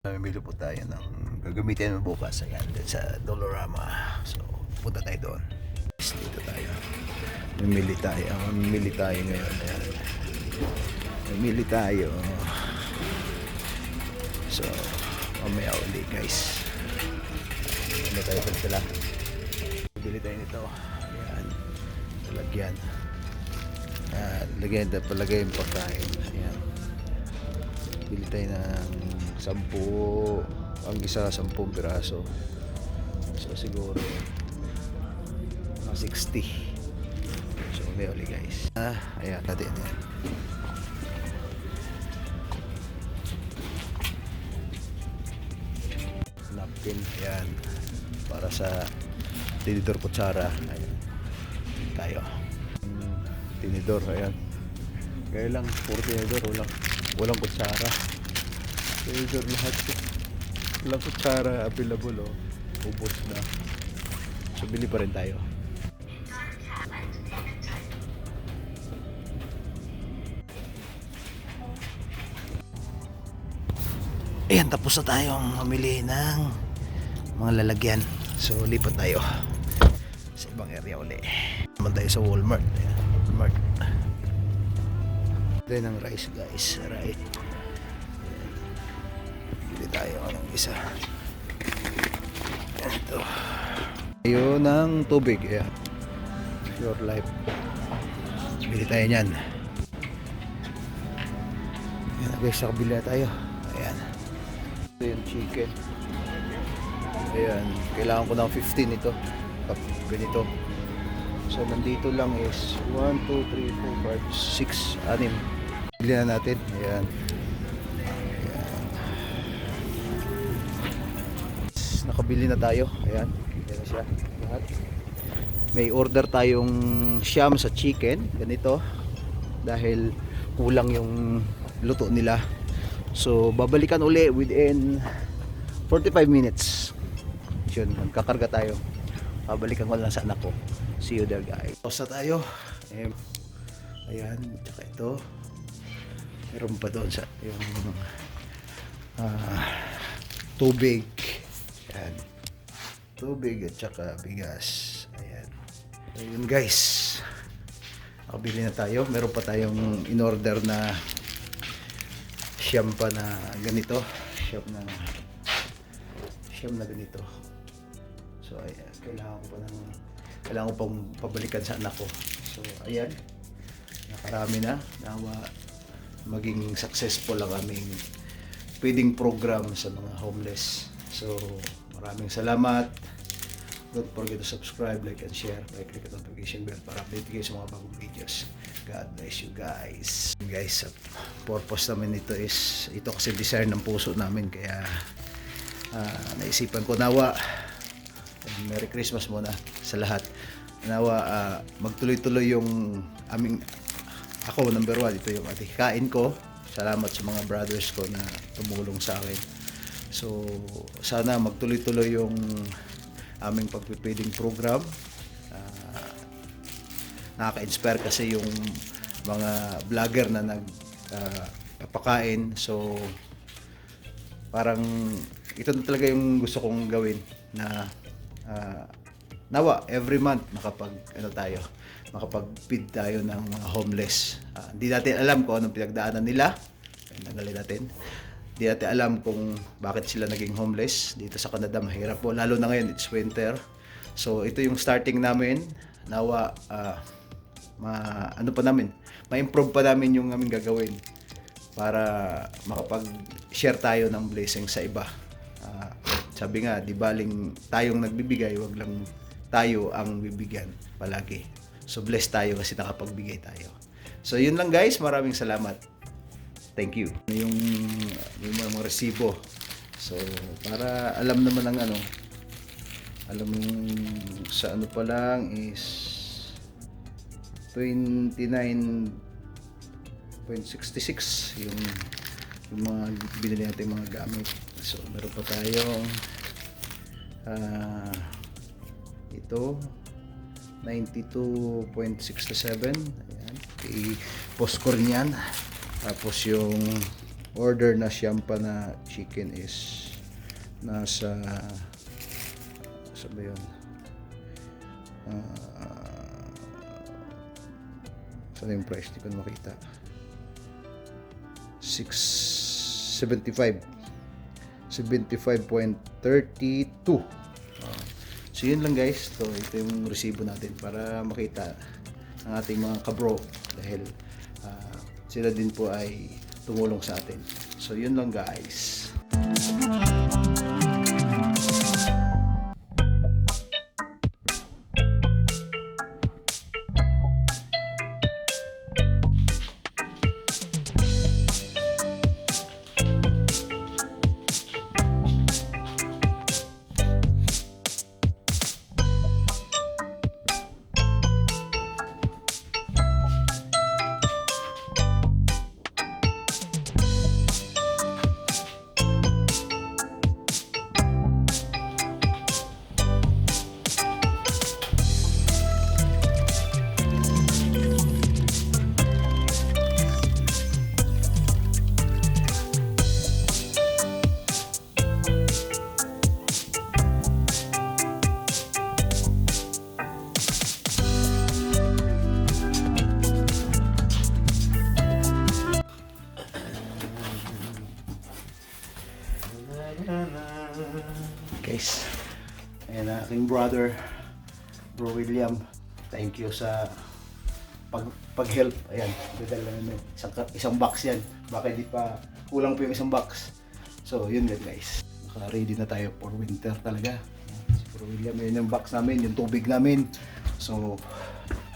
Namimili po tayo ng gagamitin mo bukas. Ayan, dun sa Dolorama. So, punta tayo doon. Dito tayo. Mamili tayo ngayon. Ayan. Mamili tayo. So, mamaya uli guys. Ano tayo pala? Bili tayo nito. Ayan. Talagyan. Lagyan tayo palagay yung pagkain. Ayan. Bili tayo ng 10, ang isa 10 piraso. So siguro mga 60. So may uli guys. Ayan natin yan. Napkin, ayan. Para sa tinidor kutsara. Ayan. Tayo. Tinidor, ayan. Kaya lang, puro tinidor, walang kutsara. Tinidor lahat. Walang kutsara available, oh. Ubos na. So, bili pa rin tayo. Ayan, tapos na tayong mamili ng mga lalagyan. So, lipat tayo sa ibang area uli. Naman tayo sa Walmart. Ayan, Walmart. Ito ng rice guys. Right. Bili tayo ng isa. Ito. Tayo ng tubig. Ayan. Pure Life. Bili tayo nyan. Ayan guys, sa kabila tayo. Ayan. Ito yung chicken. Ayan. Kailangan ko ng 15 ito. Ganito. So, nandito lang is 1, 2, 3, 4, 5, 6, 6. Bili na natin. Ayan. Ayan. Nakabili na tayo. Ayan. Ayan na siya. Lahat. May order tayong siyam sa chicken. Ganito. Dahil kulang yung luto nila. So, babalikan uli within 45 minutes. Yun. Magkakarga tayo. Babalikan ko lang sa anak ko. See you there guys. Tapos na tayo. Ayan. Tsaka ito. Meron pa doon sa yung tubig. Ayan. Tubig at saka bigas. Ayan. Ayun guys. Nakabili na tayo. Meron pa tayong in-order na siyam pa na ganito. Siyam na ganito. So ayan. Kailangan ko pang pabalikan sa anak ko. So ayan. Nakarami na. Nawa maging successful ang aming feeding program sa mga homeless. So, maraming salamat. Don't forget to subscribe, like, and share. Click the notification bell para update kayo sa mga bagong videos. God bless you guys. Guys, purpose namin ito is, ito kasi desire ng puso namin. Kaya, naisipan ko nawa. Merry Christmas muna sa lahat. Nawa, magtuloy-tuloy yung aming ako number 1, ito yung kain ko. Salamat sa mga brothers ko na tumulong sa akin. So sana magtuloy-tuloy yung aming pagpipeding program. Nakaka-inspire kasi yung mga vlogger na nagpapakain. So parang ito na talaga yung gusto kong gawin na nawa every month makapag-feed tayo ng mga homeless. Hindi natin alam kung anong pinagdaanan nila. Tanggalin natin. Hindi natin alam kung bakit sila naging homeless. Dito sa Canada mahirap po. Lalo na ngayon, it's winter. So ito yung starting namin. Nawa, ma-improve pa namin yung aming gagawin para makapag-share tayo ng blessing sa iba. Sabi nga, di baling tayong nagbibigay, wag lang tayo ang bibigyan palagi. So blessed tayo kasi nakapagbigay tayo. So yun lang guys, maraming salamat. Thank you. Yung mga resibo. So para alam naman ng alam sa pa lang is 29.66 yung mga binili natin mga gamit. So meron pa tayong ito 92.67. Ayan. I-post ko rin yan. Tapos yung order na siyampa na chicken is nasa ba yun? Saan yung price? Di ko na makita. 75.32. So yun lang guys. So ito yung resibo natin para makita ng ating mga kabro dahil sila din po ay tumulong sa atin. So yun lang guys. Guys, ayan na aking brother, Bro William. Thank you sa pag-help. Ayan, dadala namin isang box yan. Baka di pa kulang pa yung isang box. So yun guys, naka-ready na tayo for winter talaga. Si Bro William, yun yung box namin, yung tubig namin. So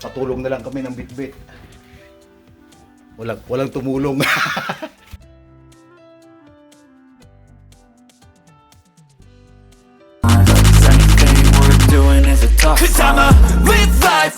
patulong na lang kami ng bit-bit. Walang tumulong. Cause I'ma live life